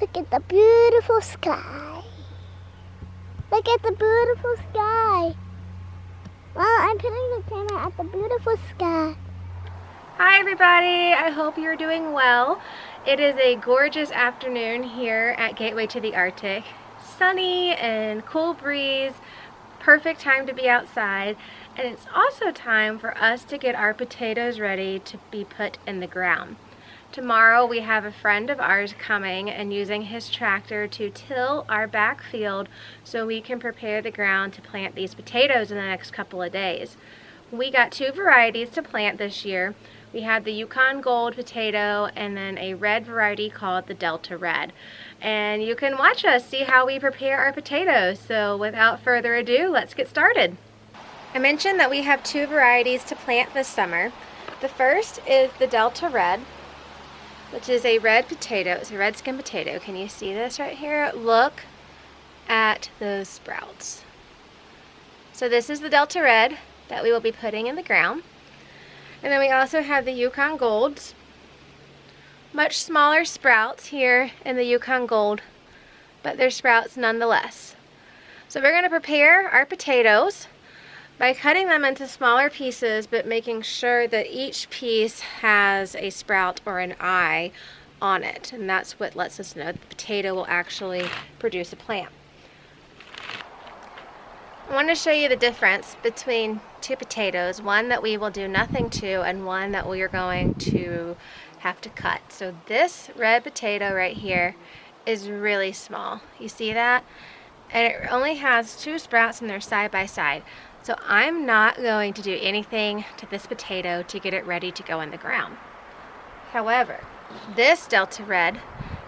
Look at the beautiful sky. Look at the beautiful sky. Well, I'm putting the camera at the beautiful sky. Hi everybody, I hope you're doing well. It is a gorgeous afternoon here at Gateway to the Arctic. Sunny and cool breeze, perfect time to be outside, and it's also time for us to get our potatoes ready to be put in the ground. Tomorrow we have a friend of ours coming and using his tractor to till our back field so we can prepare the ground to plant these potatoes in the next couple of days. We got two varieties to plant this year. We had the Yukon Gold potato and then a red variety called the Delta Red. And you can watch us see how we prepare our potatoes. So without further ado, let's get started. I mentioned that we have two varieties to plant this summer. The first is the Delta Red, which is a red potato. It's a red skin potato. Can you see this right here? Look at those sprouts. So this is the Delta Red that we will be putting in the ground. And then we also have the Yukon Golds. Much smaller sprouts here in the Yukon Gold, but they're sprouts nonetheless. So we're going to prepare our potatoes by cutting them into smaller pieces, but making sure that each piece has a sprout or an eye on it. And that's what lets us know that the potato will actually produce a plant. I want to show you the difference between two potatoes, one that we will do nothing to and one that we are going to have to cut. So this red potato right here is really small. You see that? And it only has two sprouts and they're side by side. So I'm not going to do anything to this potato to get it ready to go in the ground. However, this Delta Red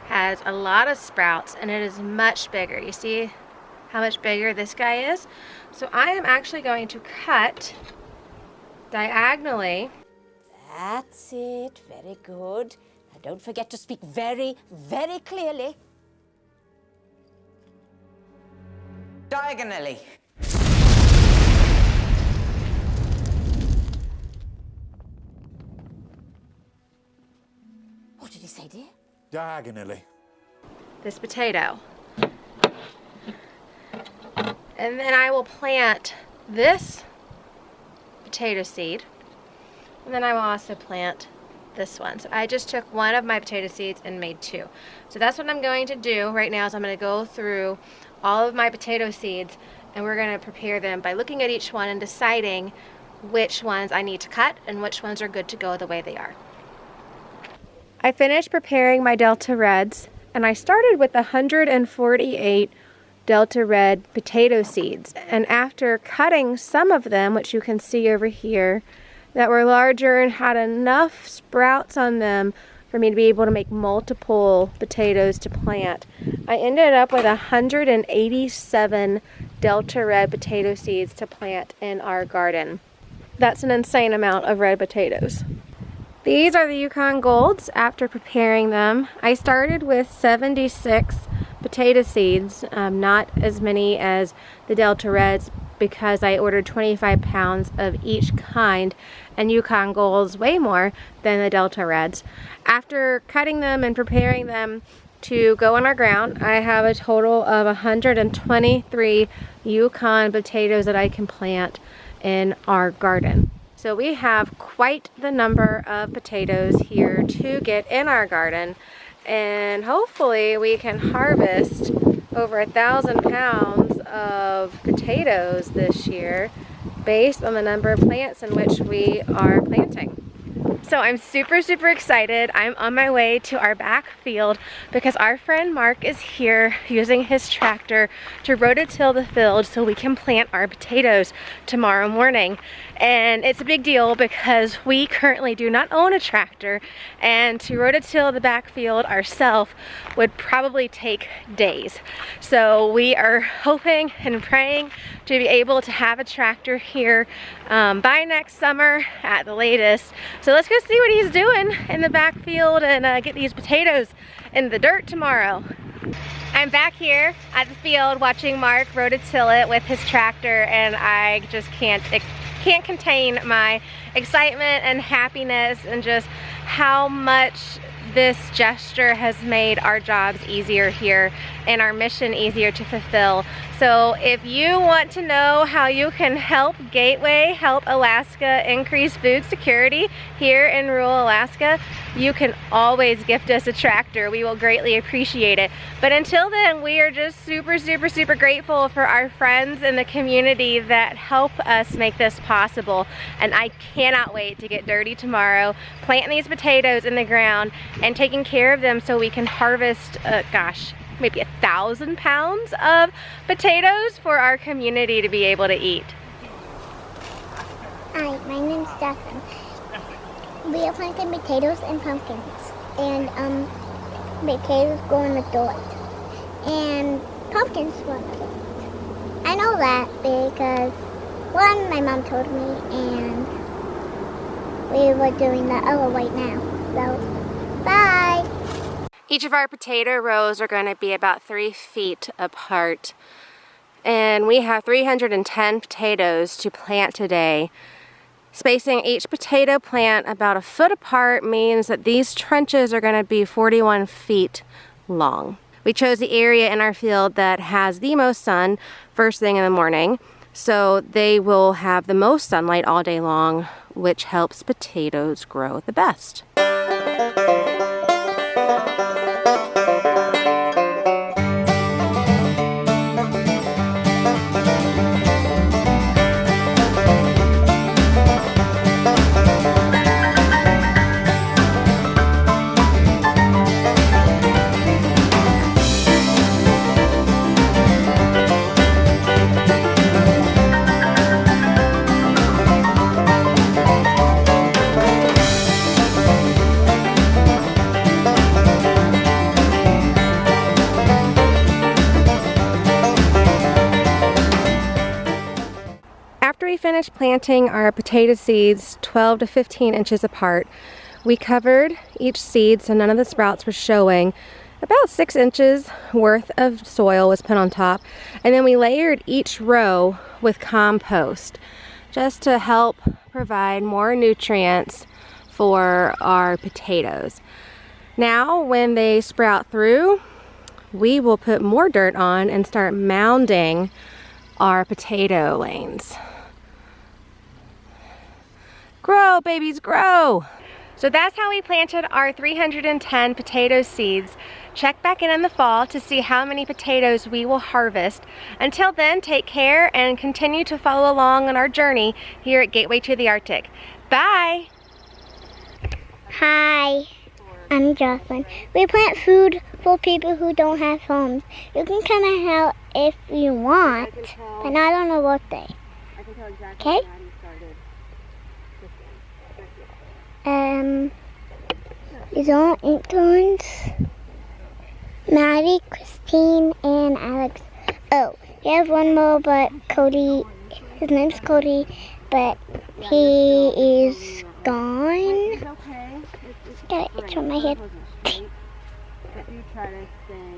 has a lot of sprouts and it is much bigger. You see how much bigger this guy is? So I am actually going to cut diagonally. That's it, very good. Now don't forget to speak very, very clearly. Diagonally. What did he say, dear? Diagonally. This potato. And then I will plant this potato seed. And then I will also plant this one. So I just took one of my potato seeds and made two. So that's what I'm going to do right now is I'm going to go through all of my potato seeds and we're going to prepare them by looking at each one and deciding which ones I need to cut and which ones are good to go the way they are. I finished preparing my Delta Reds and I started with 148 Delta Red potato seeds, and after cutting some of them, which you can see over here, that were larger and had enough sprouts on them for me to be able to make multiple potatoes to plant, I ended up with 187 Delta Red potato seeds to plant in our garden. That's an insane amount of red potatoes. These are the Yukon Golds. After preparing them, I started with 76 potato seeds, not as many as the Delta Reds because I ordered 25 pounds of each kind, and Yukon Golds way more than the Delta Reds. After cutting them and preparing them to go on our ground, I have a total of 123 Yukon potatoes that I can plant in our garden. So we have quite the number of potatoes here to get in our garden, and hopefully we can harvest over 1,000 pounds of potatoes this year based on the number of plants in which we are planting. So I'm super excited. I'm on my way to our back field because our friend Mark is here using his tractor to rototill the field so we can plant our potatoes tomorrow morning. And it's a big deal because we currently do not own a tractor, and to rototill the back field ourselves would probably take days. So we are hoping and praying to be able to have a tractor here by next summer at the latest. So let's go see what he's doing in the backfield and get these potatoes in the dirt tomorrow. I'm back here at the field watching Mark rototill it with his tractor, and I just can't contain my excitement and happiness and just how much this gesture has made our jobs easier here and our mission easier to fulfill. So if you want to know how you can help Gateway, help Alaska increase food security here in rural Alaska, you can always gift us a tractor. We will greatly appreciate it. But until then, we are just super, super, super grateful for our friends in the community that help us make this possible. And I cannot wait to get dirty tomorrow, planting these potatoes in the ground and taking care of them so we can harvest, gosh, maybe 1,000 pounds of potatoes for our community to be able to eat. Hi, my name's Justin. We are planting potatoes and pumpkins. And potatoes go in the dirt. And pumpkins go in the dirt. I know that because, one, my mom told me, and we were doing the other right now. So, bye! Each of our potato rows are going to be about 3 feet apart. And we have 310 potatoes to plant today. Spacing each potato plant about 1 foot apart means that these trenches are going to be 41 feet long. We chose the area in our field that has the most sun first thing in the morning, so they will have the most sunlight all day long, which helps potatoes grow the best. After we finished planting our potato seeds 12 to 15 inches apart, we covered each seed so none of the sprouts were showing. About 6 inches worth of soil was put on top, and then we layered each row with compost just to help provide more nutrients for our potatoes. Now when they sprout through, we will put more dirt on and start mounding our potato lanes. Grow, babies, grow! So that's how we planted our 310 potato seeds. Check back in the fall to see how many potatoes we will harvest. Until then, take care and continue to follow along on our journey here at Gateway to the Arctic. Bye! Hi, I'm Jocelyn. We plant food for people who don't have homes. You can come and help if you want, but not on a birthday. Okay? These are interns. Maddie, Christine, and Alex. Oh, we have one more, but Cody, his name's Cody, but he is gone. It's okay. Got an itch on my head. But you try to stay